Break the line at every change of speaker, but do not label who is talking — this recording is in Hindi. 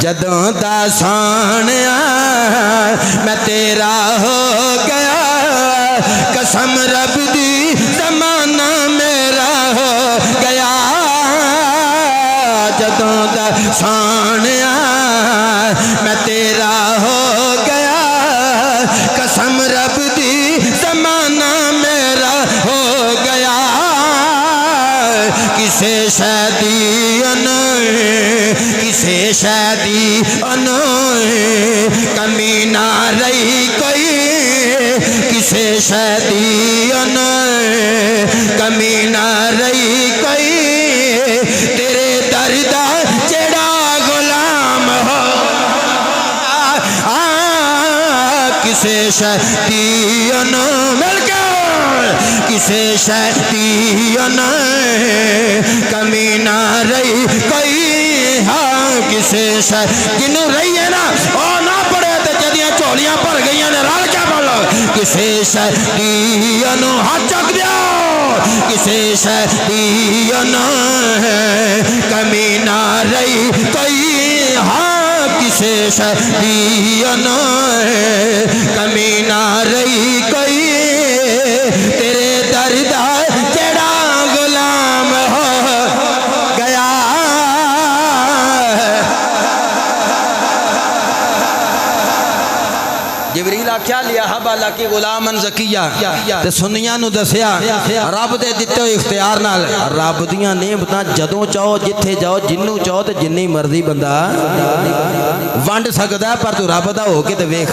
जदों दा सोहणिया मैं तेरा हो गया, कसम रब दी ज़माना मेरा हो गया। जदों दा सोहणिया मैं तेरा हो गया, कसम रब दी ज़माना मेरा हो गया। किसे शादी किसे शादी कमी ना रही कोई, किसे शादी कमी ना रही कोई। तेरे दर्द जेड़ा गुलाम हो किसे शादी मिलकर, किसे शादी कमी ना रही कोई। हाँ किसे जिन्हों रही है ना ओ ना पड़े तो जदियां झोलियां भर गई ने रल क्या बोलो। किसे शादियों हाथ चक दिया, किसे शादियों कमी ना रही कोई। हाँ किसे शादियों कमी ना रही कोई। तेरे दर्द जेड़ा गुलाम हो गया। जिबरील आख्या लिया हबाला की गुलामन ज़किया ते सुनिया नूं दसिया रब दे दिते होए इख्तियार नाल रब दियां नेमतां जदों चाहो जिथे जाओ जिन्नू चाहो ते जिन्नी मर्जी बंदा वंड सकदा, पर तू रब दा हो के ते वेख।